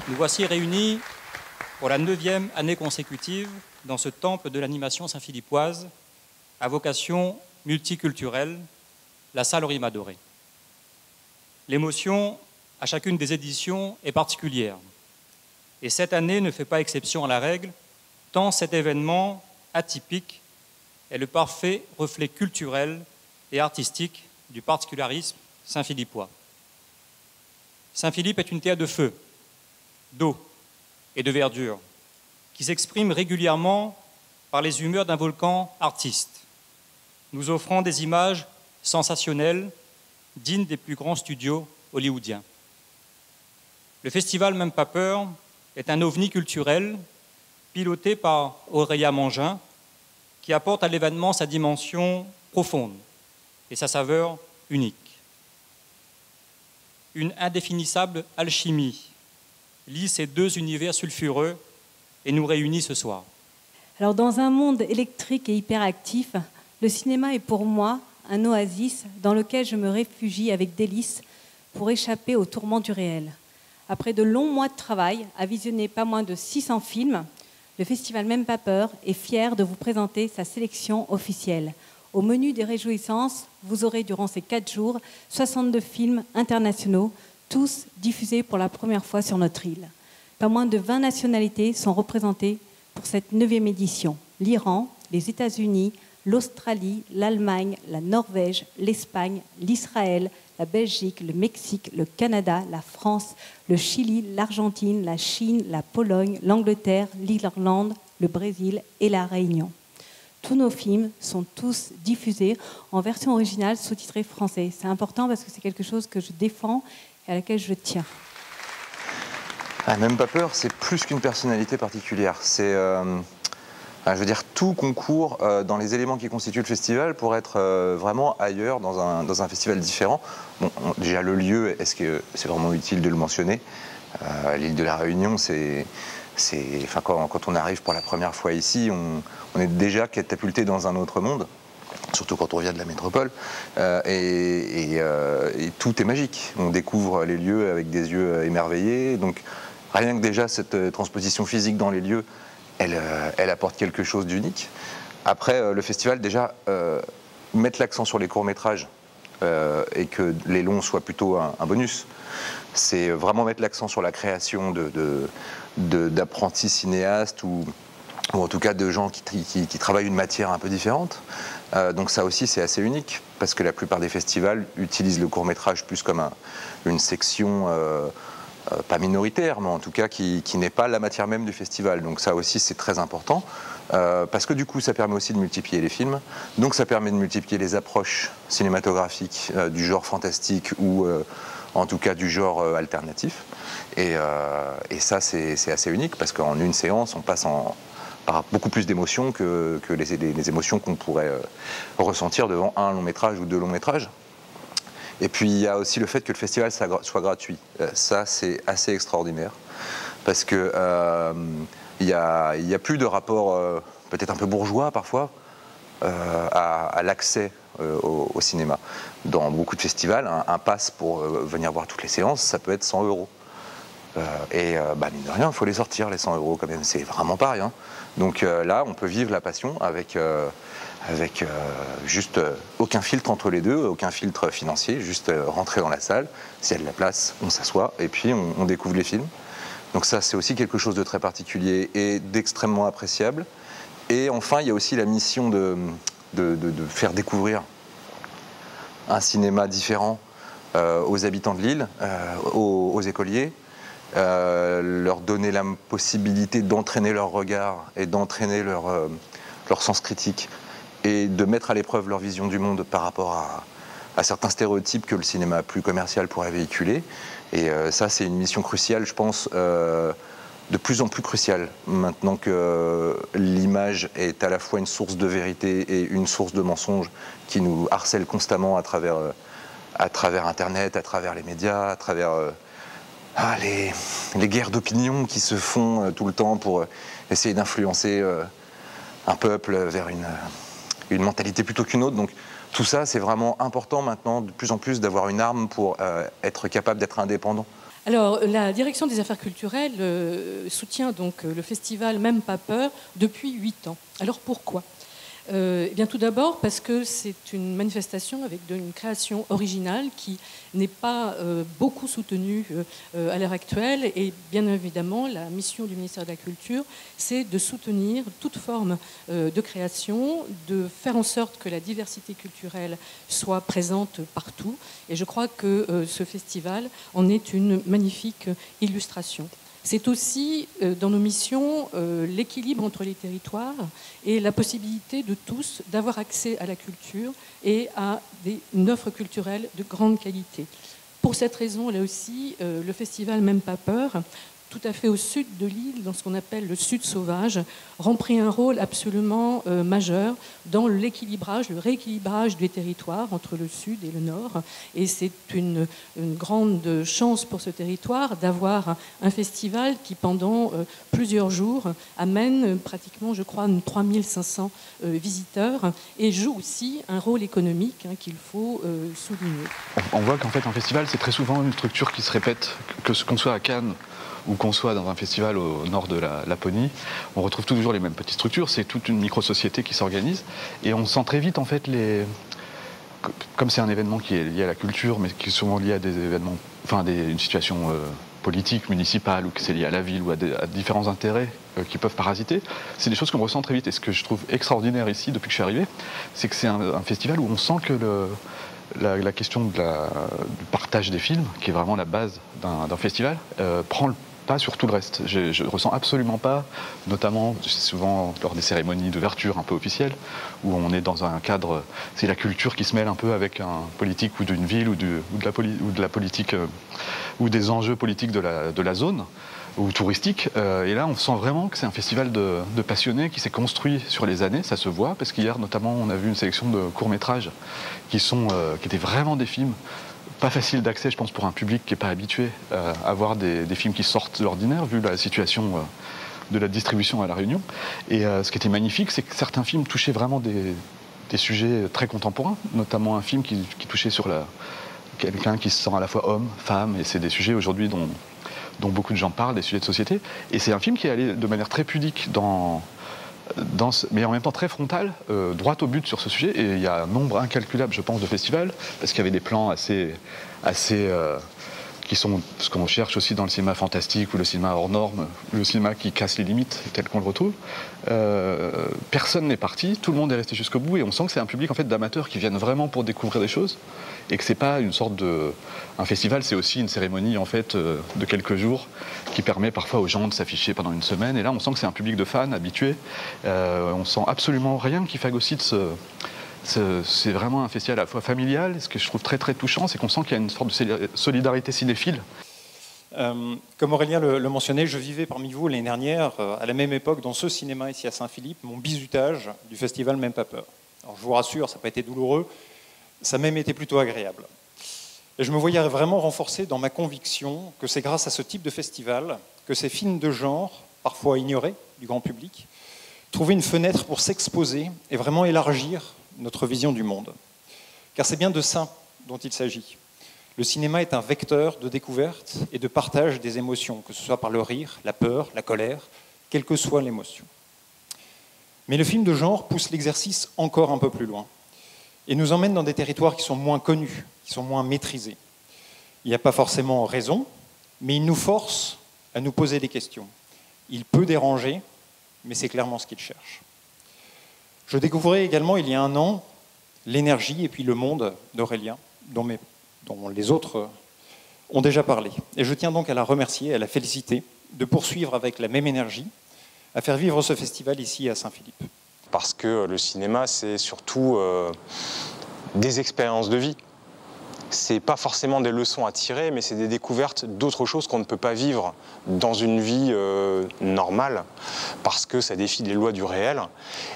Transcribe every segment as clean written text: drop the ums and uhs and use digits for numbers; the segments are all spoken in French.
Nous voici réunis pour la 9e année consécutive dans ce temple de l'animation saint-philippoise à vocation multiculturelle, la salle Henri-Madoré. L'émotion à chacune des éditions est particulière. Et cette année ne fait pas exception à la règle, tant cet événement atypique est le parfait reflet culturel et artistique du particularisme saint-philippois. Saint-Philippe est une terre de feu, d'eau et de verdure, qui s'exprime régulièrement par les humeurs d'un volcan artiste, nous offrant des images sensationnelles, dignes des plus grands studios hollywoodiens. Le festival Même pas peur est un ovni culturel piloté par Aurélia Mangin, qui apporte à l'événement sa dimension profonde et sa saveur unique. Une indéfinissable alchimie lie ces deux univers sulfureux et nous réunit ce soir. Alors, dans un monde électrique et hyperactif, le cinéma est pour moi un oasis dans lequel je me réfugie avec délice pour échapper aux tourments du réel. Après de longs mois de travail, à visionner pas moins de 600 films, le festival Même pas peur est fier de vous présenter sa sélection officielle. Au menu des réjouissances, vous aurez durant ces 4 jours 62 films internationaux, tous diffusés pour la première fois sur notre île. Pas moins de 20 nationalités sont représentées pour cette 9e édition. L'Iran, les États-Unis, l'Australie, l'Allemagne, la Norvège, l'Espagne, l'Israël, la Belgique, le Mexique, le Canada, la France, le Chili, l'Argentine, la Chine, la Pologne, l'Angleterre, l'Irlande, le Brésil et la Réunion. Tous nos films sont tous diffusés en version originale sous-titrée français. C'est important parce que c'est quelque chose que je défends et à laquelle je tiens. Même pas peur, c'est plus qu'une personnalité particulière. C'est, je veux dire, tout concourt dans les éléments qui constituent le festival pour être vraiment ailleurs, dans un festival différent. Bon, déjà le lieu, est-ce que c'est vraiment utile de le mentionner? L'île de la Réunion, quand on arrive pour la première fois ici, on est déjà catapulté dans un autre monde. Surtout quand on vient de la métropole, et tout est magique. On découvre les lieux avec des yeux émerveillés, donc rien que déjà cette transposition physique dans les lieux, elle apporte quelque chose d'unique. Après, le festival, déjà, mettre l'accent sur les courts-métrages et que les longs soient plutôt un bonus, c'est vraiment mettre l'accent sur la création d'apprentis cinéastes ou en tout cas de gens qui travaillent une matière un peu différente. Donc ça aussi c'est assez unique parce que la plupart des festivals utilisent le court-métrage plus comme une section pas minoritaire, mais en tout cas qui n'est pas la matière même du festival. Donc ça aussi c'est très important parce que du coup ça permet aussi de multiplier les films, donc ça permet de multiplier les approches cinématographiques du genre fantastique ou en tout cas du genre alternatif. Et ça, c'est assez unique, parce qu'en une séance, on passe par beaucoup plus d'émotions que les émotions qu'on pourrait ressentir devant un long métrage ou 2 longs métrages. Et puis il y a aussi le fait que le festival soit gratuit. Ça, c'est assez extraordinaire, parce que il y a plus de rapport peut-être un peu bourgeois parfois à l'accès au cinéma. Dans beaucoup de festivals, un pass pour venir voir toutes les séances, ça peut être 100 €. Mine de rien, il faut les sortir, les 100 € quand même, c'est vraiment pas rien. Donc là, on peut vivre la passion avec juste aucun filtre entre les deux, aucun filtre financier, juste rentrer dans la salle, s'il y a de la place, on s'assoit et puis on découvre les films. Donc ça, c'est aussi quelque chose de très particulier et d'extrêmement appréciable. Et enfin, il y a aussi la mission de faire découvrir un cinéma différent aux habitants de l'île, aux écoliers, leur donner la possibilité d'entraîner leur regard et d'entraîner leur sens critique et de mettre à l'épreuve leur vision du monde par rapport à certains stéréotypes que le cinéma plus commercial pourrait véhiculer. Et ça, c'est une mission cruciale, je pense, de plus en plus cruciale, maintenant que l'image est à la fois une source de vérité et une source de mensonges qui nous harcèlent constamment à travers Internet, à travers les médias, à travers les guerres d'opinion qui se font tout le temps pour essayer d'influencer un peuple vers une mentalité plutôt qu'une autre. Donc tout ça, c'est vraiment important maintenant, de plus en plus, d'avoir une arme pour être capable d'être indépendant. Alors, la direction des affaires culturelles soutient donc le festival Même pas peur depuis 8 ans. Alors pourquoi ? Eh bien, tout d'abord parce que c'est une manifestation avec une création originale qui n'est pas beaucoup soutenue à l'heure actuelle. Et bien évidemment, la mission du ministère de la Culture, c'est de soutenir toute forme de création, de faire en sorte que la diversité culturelle soit présente partout. Et je crois que ce festival en est une magnifique illustration. C'est aussi, dans nos missions, l'équilibre entre les territoires et la possibilité de tous d'avoir accès à la culture et à une offre culturelle de grande qualité. Pour cette raison, là aussi, le festival Même pas peur, tout à fait au sud de l'île, dans ce qu'on appelle le sud sauvage, remplit un rôle absolument majeur dans l'équilibrage, le rééquilibrage des territoires entre le sud et le nord. Et c'est une grande chance pour ce territoire d'avoir un festival qui, pendant plusieurs jours, amène pratiquement, je crois, 3500 visiteurs et joue aussi un rôle économique qu'il faut souligner. On voit qu'en fait, un festival, c'est très souvent une structure qui se répète, qu'on soit à Cannes ou qu'on soit dans un festival au nord de la Laponie, on retrouve toujours les mêmes petites structures, c'est toute une micro-société qui s'organise, et on sent très vite en fait comme c'est un événement qui est lié à la culture, mais qui est souvent lié à des événements, une situation politique, municipale, ou que c'est lié à la ville, ou à différents intérêts qui peuvent parasiter, c'est des choses qu'on ressent très vite. Et ce que je trouve extraordinaire ici, depuis que je suis arrivé, c'est que c'est un festival où on sent que la question du partage des films, qui est vraiment la base d'un festival, prend le pas sur tout le reste. Je ne ressens absolument pas, notamment souvent lors des cérémonies d'ouverture un peu officielles, où on est dans un cadre, c'est la culture qui se mêle un peu avec un politique ou d'une ville ou de la politique ou des enjeux politiques de la zone ou touristique. Et là, on sent vraiment que c'est un festival de passionnés qui s'est construit sur les années, ça se voit, parce qu'hier notamment on a vu une sélection de courts-métrages qui étaient vraiment des films pas facile d'accès, je pense, pour un public qui n'est pas habitué à voir des films qui sortent de l'ordinaire, vu la situation de la distribution à La Réunion. Et ce qui était magnifique, c'est que certains films touchaient vraiment des sujets très contemporains, notamment un film qui touchait sur quelqu'un qui se sent à la fois homme, femme, et c'est des sujets aujourd'hui dont beaucoup de gens parlent, des sujets de société. Et c'est un film qui est allé de manière très pudique mais en même temps très frontal, droit au but sur ce sujet. Et il y a un nombre incalculable, je pense, de festivals, parce qu'il y avait des plans assez qui sont ce qu'on cherche aussi dans le cinéma fantastique ou le cinéma hors norme, le cinéma qui casse les limites tel qu'on le retrouve. Personne n'est parti, tout le monde est resté jusqu'au bout, et on sent que c'est un public en fait d'amateurs qui viennent vraiment pour découvrir des choses, et que c'est pas une sorte un festival, c'est aussi une cérémonie en fait de quelques jours qui permet parfois aux gens de s'afficher pendant une semaine. Et là, on sent que c'est un public de fans habitués. On sent absolument rien qui phagocyte C'est vraiment un festival à la fois familial. Ce que je trouve très très touchant, c'est qu'on sent qu'il y a une sorte de solidarité cinéphile. Comme Aurélien le mentionnait, je vivais parmi vous l'année dernière, à la même époque, dans ce cinéma ici à Saint-Philippe, mon bizutage du festival Même pas peur. Alors je vous rassure, ça n'a pas été douloureux, ça a même été plutôt agréable. Et je me voyais vraiment renforcé dans ma conviction que c'est grâce à ce type de festival que ces films de genre, parfois ignorés du grand public, trouvaient une fenêtre pour s'exposer et vraiment élargir notre vision du monde. Car c'est bien de ça dont il s'agit. Le cinéma est un vecteur de découverte et de partage des émotions, que ce soit par le rire, la peur, la colère, quelle que soit l'émotion. Mais le film de genre pousse l'exercice encore un peu plus loin et nous emmène dans des territoires qui sont moins connus, qui sont moins maîtrisés. Il n'y a pas forcément raison, mais il nous force à nous poser des questions. Il peut déranger, mais c'est clairement ce qu'il cherche. Je découvrais également, il y a un an, l'énergie et puis le monde d'Aurélien, dont les autres ont déjà parlé. Et je tiens donc à la remercier, à la féliciter, de poursuivre avec la même énergie, à faire vivre ce festival ici à Saint-Philippe. Parce que le cinéma, c'est surtout des expériences de vie. C'est pas forcément des leçons à tirer, mais c'est des découvertes d'autres choses qu'on ne peut pas vivre dans une vie normale, parce que ça défie les lois du réel.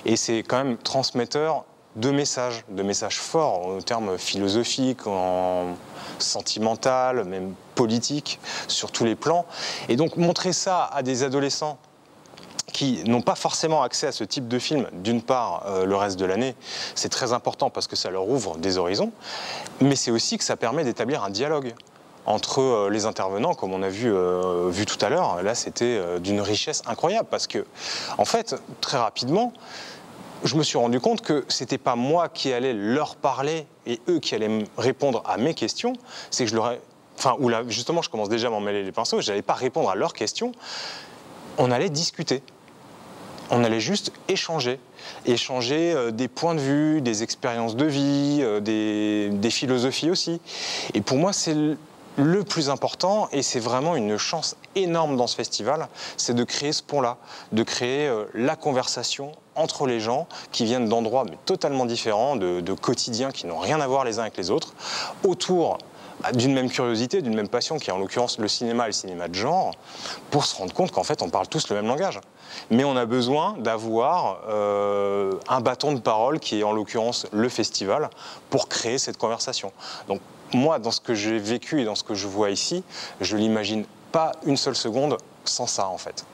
Et c'est quand même transmetteur de messages forts, en termes philosophiques, en sentimental, même politique, sur tous les plans. Et donc montrer ça à des adolescents qui n'ont pas forcément accès à ce type de film, d'une part, le reste de l'année, c'est très important parce que ça leur ouvre des horizons, mais c'est aussi que ça permet d'établir un dialogue entre les intervenants, comme on a vu tout à l'heure. Là, c'était d'une richesse incroyable, parce que, en fait, très rapidement, je me suis rendu compte que c'était pas moi qui allais leur parler et eux qui allaient me répondre à mes questions, c'est que je leur ai... Enfin, où là, justement, je commence déjà à m'en mêler les pinceaux, je n'allais pas répondre à leurs questions, on allait discuter. On allait juste échanger des points de vue, des expériences de vie, des philosophies aussi. Et pour moi, c'est le plus important, et c'est vraiment une chance énorme dans ce festival, c'est de créer ce pont-là, de créer la conversation entre les gens qui viennent d'endroits mais totalement différents, de quotidiens qui n'ont rien à voir les uns avec les autres, autour d'une même curiosité, d'une même passion, qui est en l'occurrence le cinéma et le cinéma de genre, pour se rendre compte qu'en fait on parle tous le même langage. Mais on a besoin d'avoir un bâton de parole qui est en l'occurrence le festival pour créer cette conversation. Donc moi, dans ce que j'ai vécu et dans ce que je vois ici, je ne l'imagine pas une seule seconde sans ça en fait.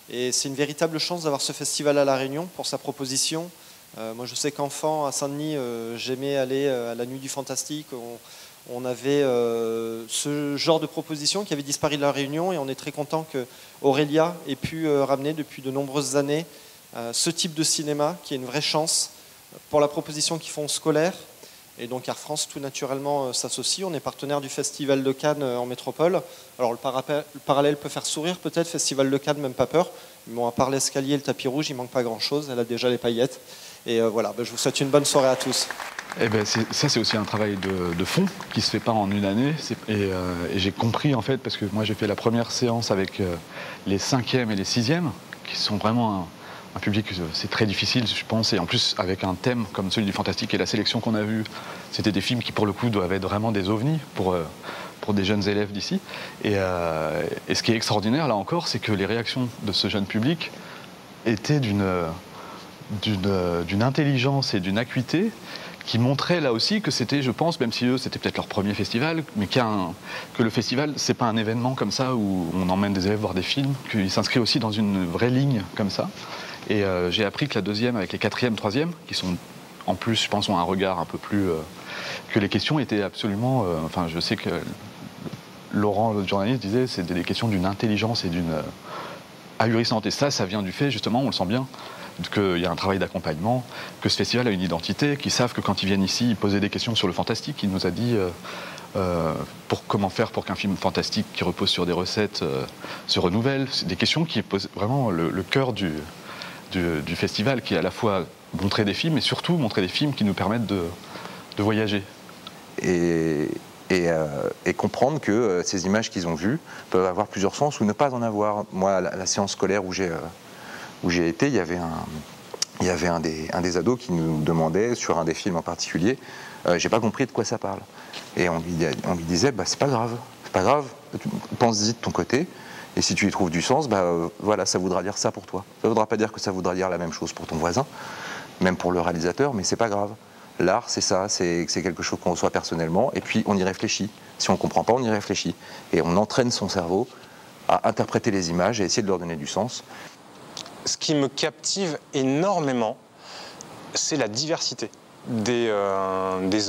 Et c'est une véritable chance d'avoir ce festival à La Réunion pour sa proposition. Moi je sais qu'enfant à Saint-Denis, j'aimais aller à la Nuit du Fantastique. On avait ce genre de proposition qui avait disparu de La Réunion, et on est très content qu'Aurélia ait pu ramener depuis de nombreuses années ce type de cinéma, qui est une vraie chance pour la proposition qu'ils font scolaire. Et donc Air France tout naturellement s'associe. On est partenaire du Festival de Cannes en métropole. Alors le parallèle peut faire sourire peut-être, Festival de Cannes, Même pas peur. Mais bon, à part l'escalier et le tapis rouge, il manque pas grand-chose. Elle a déjà les paillettes. Et voilà, je vous souhaite une bonne soirée à tous. Eh ben ça, c'est aussi un travail de fond qui se fait pas en une année. Et j'ai compris, en fait, parce que moi, j'ai fait la première séance avec les 5e et les 6e, qui sont vraiment un public, c'est très difficile, je pense. Et en plus, avec un thème comme celui du fantastique et la sélection qu'on a vue, c'était des films qui, pour le coup, doivent être vraiment des ovnis pour des jeunes élèves d'ici. Et ce qui est extraordinaire, là encore, c'est que les réactions de ce jeune public étaient d'une intelligence et d'une acuité qui montrait là aussi que c'était, je pense, même si eux c'était peut-être leur premier festival, mais que le festival, c'est pas un événement comme ça où on emmène des élèves voir des films, qu'il s'inscrit aussi dans une vraie ligne comme ça. Et j'ai appris que la 2e avec les 4e, 3e, qui sont en plus, je pense, ont un regard un peu plus... que les questions étaient absolument... enfin, je sais que Laurent, le journaliste, disait c'est des questions d'une intelligence et d'une ahurissante. Et ça vient du fait, justement, on le sent bien, qu'il y a un travail d'accompagnement, que ce festival a une identité, qu'ils savent que quand ils viennent ici, ils posaient des questions sur le fantastique. Il nous a dit comment faire pour qu'un film fantastique qui repose sur des recettes se renouvelle. C'est des questions qui posent vraiment le cœur du festival, qui est à la fois montrer des films, et surtout montrer des films qui nous permettent de voyager. Et comprendre que ces images qu'ils ont vues peuvent avoir plusieurs sens ou ne pas en avoir. Moi, à la séance scolaire où j'ai été, il y avait il y avait un des ados qui nous demandait, sur un des films en particulier, j'ai pas compris de quoi ça parle. Et on lui disait, bah, c'est pas grave, pense-y de ton côté, et si tu y trouves du sens, bah, voilà, ça voudra dire ça pour toi. Ça voudra pas dire que ça voudra dire la même chose pour ton voisin, même pour le réalisateur, mais c'est pas grave. L'art, c'est ça, c'est quelque chose qu'on reçoit personnellement, et puis on y réfléchit. Si on ne comprend pas, on y réfléchit. Et on entraîne son cerveau à interpréter les images et essayer de leur donner du sens. Ce qui me captive énormément, c'est la diversité des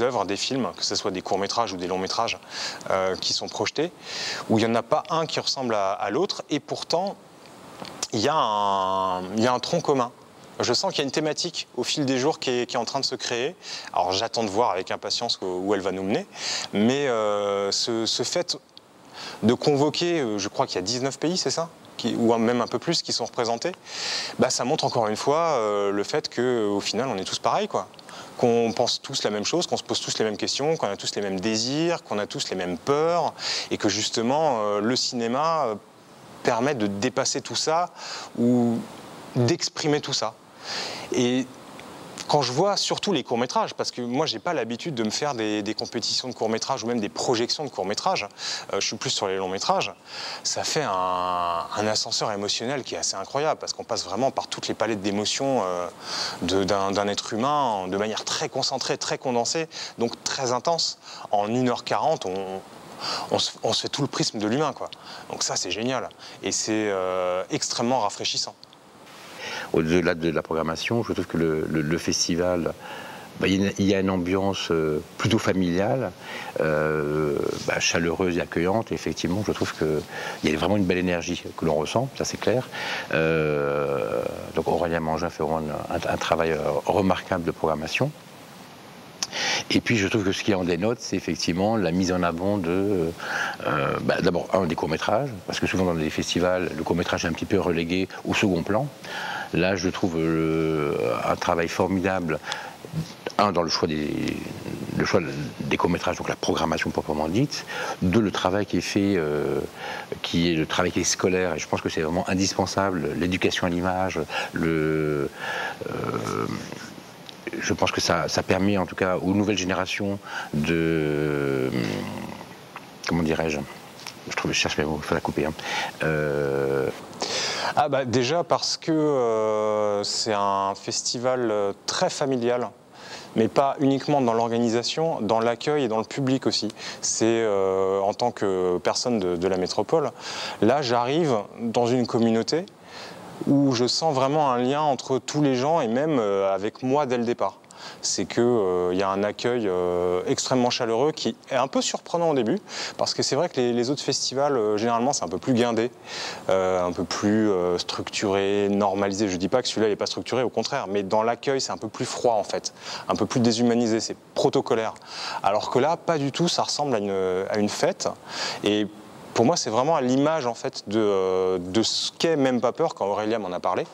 œuvres, des films, que ce soit des courts-métrages ou des longs-métrages qui sont projetés, où il n'y en a pas un qui ressemble à l'autre, et pourtant, il y a un tronc commun. Je sens qu'il y a une thématique au fil des jours qui est en train de se créer. Alors j'attends de voir avec impatience où elle va nous mener, mais ce fait de convoquer, je crois qu'il y a 19 pays, c'est ça ? Ou même un peu plus qui sont représentés, bah, ça montre encore une fois le fait qu'au final on est tous pareils, quoi. Qu'on pense tous la même chose, qu'on se pose tous les mêmes questions, qu'on a tous les mêmes désirs, qu'on a tous les mêmes peurs, et que justement le cinéma permet de dépasser tout ça ou d'exprimer tout ça. Et quand je vois surtout les courts-métrages, parce que moi j'ai pas l'habitude de me faire des compétitions de courts-métrages ou même des projections de courts-métrages, je suis plus sur les longs-métrages, ça fait un ascenseur émotionnel qui est assez incroyable, parce qu'on passe vraiment par toutes les palettes d'émotions d'un être humain de manière très concentrée, très condensée, donc très intense. En 1h40, on se fait tout le prisme de l'humain, quoi. Donc ça c'est génial, et c'est extrêmement rafraîchissant. Au-delà de la programmation, je trouve que le festival, il y a une ambiance plutôt familiale, chaleureuse et accueillante. Et effectivement, je trouve qu'il y a vraiment une belle énergie que l'on ressent, ça c'est clair. Donc Aurélien Mangin fait vraiment un travail remarquable de programmation. Et puis je trouve que ce qui en dénote, c'est effectivement la mise en avant de, d'abord, des courts-métrages, parce que souvent dans les festivals, le court-métrage est un petit peu relégué au second plan. Là, je trouve un travail formidable, dans le choix des courts-métrages, donc la programmation proprement dite, le travail qui est fait, qui est le travail qui est scolaire, et je pense que c'est vraiment indispensable, l'éducation à l'image, je pense que ça permet en tout cas aux nouvelles générations de... Comment dirais-je ? Je cherche mes mots, il faut la couper. Déjà parce que c'est un festival très familial, mais pas uniquement dans l'organisation, dans l'accueil et dans le public aussi. C'est en tant que personne de la métropole, là j'arrive dans une communauté où je sens vraiment un lien entre tous les gens et même avec moi dès le départ. C'est qu'il y a un accueil extrêmement chaleureux qui est un peu surprenant au début, parce que c'est vrai que les autres festivals, généralement, c'est un peu plus guindé, un peu plus structuré, normalisé. Je ne dis pas que celui-là n'est pas structuré, au contraire, mais dans l'accueil, c'est un peu plus froid, en fait, un peu plus déshumanisé, c'est protocolaire. Alors que là, pas du tout, ça ressemble à une fête. Et pour moi, c'est vraiment à l'image en fait de ce qu'est Même pas peur, quand Aurélien m'en a parlé,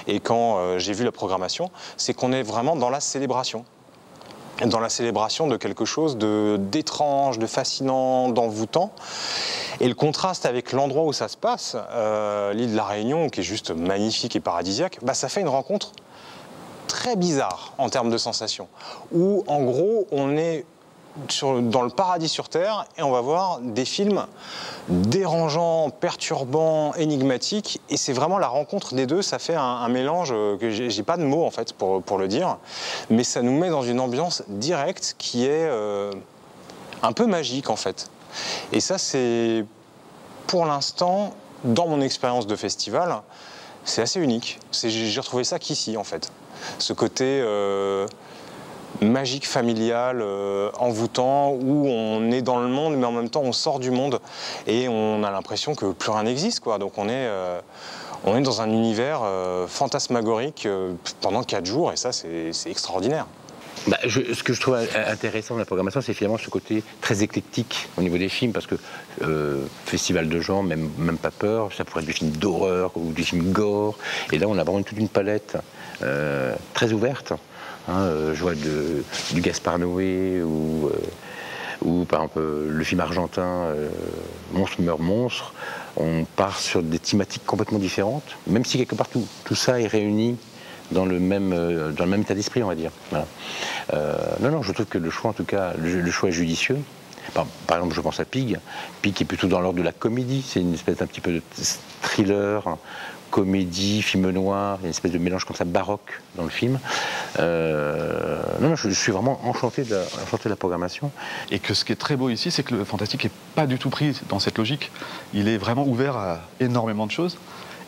et quand j'ai vu la programmation, c'est qu'on est vraiment dans la célébration. Dans la célébration de quelque chose d'étrange, de fascinant, d'envoûtant. Et le contraste avec l'endroit où ça se passe, l'île de la Réunion, qui est juste magnifique et paradisiaque, ça fait une rencontre très bizarre en termes de sensations. Où, en gros, on est dans le paradis sur Terre, et on va voir des films dérangeants, perturbants, énigmatiques, et c'est vraiment la rencontre des deux. Ça fait un mélange que j'ai pas de mots en fait pour le dire, mais ça nous met dans une ambiance directe qui est un peu magique en fait. Et ça, c'est pour l'instant, dans mon expérience de festival, c'est assez unique. J'ai retrouvé ça qu'ici en fait, ce côté magique, familial, envoûtant, où on est dans le monde, mais en même temps on sort du monde et on a l'impression que plus rien n'existe, quoi. Donc on est dans un univers fantasmagorique pendant 4 jours, et ça c'est extraordinaire. Ce que je trouve intéressant dans la programmation, c'est finalement ce côté très éclectique au niveau des films, parce que festival de genre, même pas peur, ça pourrait être des films d'horreur ou des films gore, et là on a vraiment toute une palette très ouverte. Je vois du Gaspard Noé ou par exemple le film argentin Monstre meurt monstre. On part sur des thématiques complètement différentes, même si quelque part tout ça est réuni dans le même état d'esprit, on va dire. Voilà. Non, je trouve que le choix, en tout cas, le choix est judicieux. Par exemple, je pense à Pig. Pig est plutôt dans l'ordre de la comédie. C'est une espèce d'un petit peu de thriller, comédie, film noir. Il y a une espèce de mélange comme ça baroque dans le film. Non, je suis vraiment enchanté de la programmation. Et que ce qui est très beau ici, c'est que le fantastique n'est pas du tout pris dans cette logique. Il est vraiment ouvert à énormément de choses,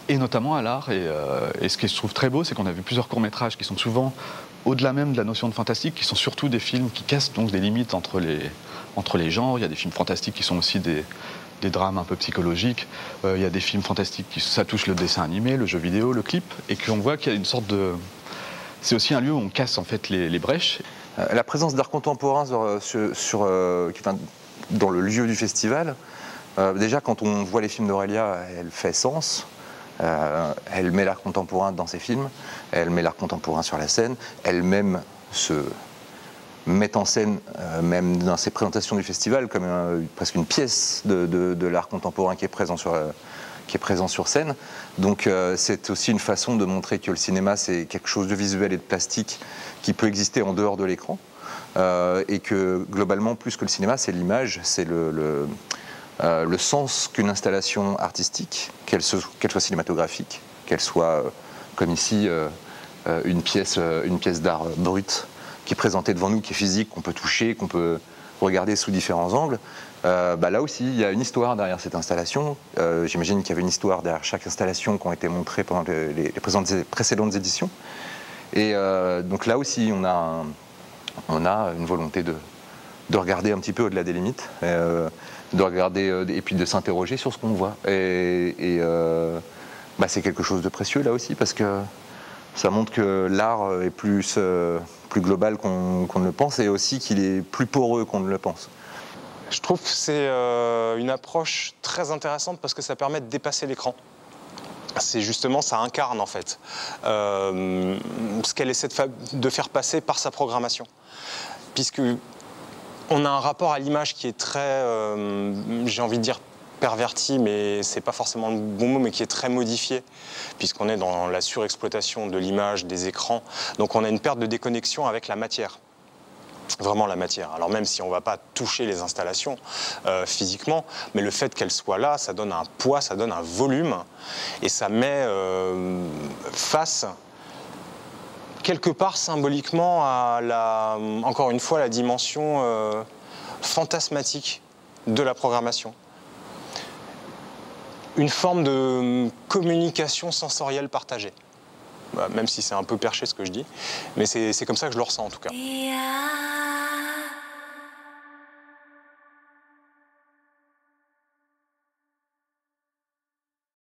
et notamment à l'art. Et ce que je trouve très beau, c'est qu'on a vu plusieurs courts-métrages qui sont souvent au-delà même de la notion de fantastique, qui sont surtout des films qui cassent donc des limites entre les genres. Il y a des films fantastiques qui sont aussi des drames un peu psychologiques. Il y a des films fantastiques ça touche le dessin animé, le jeu vidéo, le clip, et qu'on voit qu'il y a une sorte de... C'est aussi un lieu où on casse en fait les brèches. La présence d'art contemporain dans le lieu du festival, déjà quand on voit les films d'Aurélia, elle fait sens. Elle met l'art contemporain dans ses films, elle met l'art contemporain sur la scène, elle-même se met en scène, même dans ses présentations du festival, comme presque une pièce de l'art contemporain qui est présent sur scène. Donc c'est aussi une façon de montrer que le cinéma, c'est quelque chose de visuel et de plastique qui peut exister en dehors de l'écran, et que globalement, plus que le cinéma, c'est l'image, c'est le sens qu'une installation artistique, qu'elle soit cinématographique, qu'elle soit, comme ici, une pièce d'art brute, qui est présentée devant nous, qui est physique, qu'on peut toucher, qu'on peut regarder sous différents angles. Là aussi, il y a une histoire derrière cette installation. J'imagine qu'il y avait une histoire derrière chaque installation qui ont été montrées pendant les précédentes éditions. Et donc là aussi, on a une volonté de regarder un petit peu au-delà des limites, de regarder et puis de s'interroger sur ce qu'on voit. C'est quelque chose de précieux là aussi, parce que ça montre que l'art est plus global qu'on ne le pense, et aussi qu'il est plus poreux qu'on ne le pense. Je trouve que c'est une approche très intéressante parce que ça permet de dépasser l'écran. C'est justement, ça incarne en fait ce qu'elle essaie de faire passer par sa programmation. Puisque on a un rapport à l'image qui est très, j'ai envie de dire, perverti, mais c'est pas forcément le bon mot, mais qui est très modifié, puisqu'on est dans la surexploitation de l'image, des écrans. Donc on a une perte de déconnexion avec la matière. Vraiment la matière. Alors même si on ne va pas toucher les installations physiquement, mais le fait qu'elles soient là, ça donne un poids, ça donne un volume, et ça met face, quelque part symboliquement, à encore une fois, la dimension fantasmatique de la programmation. Une forme de communication sensorielle partagée. Même si c'est un peu perché ce que je dis, mais c'est comme ça que je le ressens en tout cas.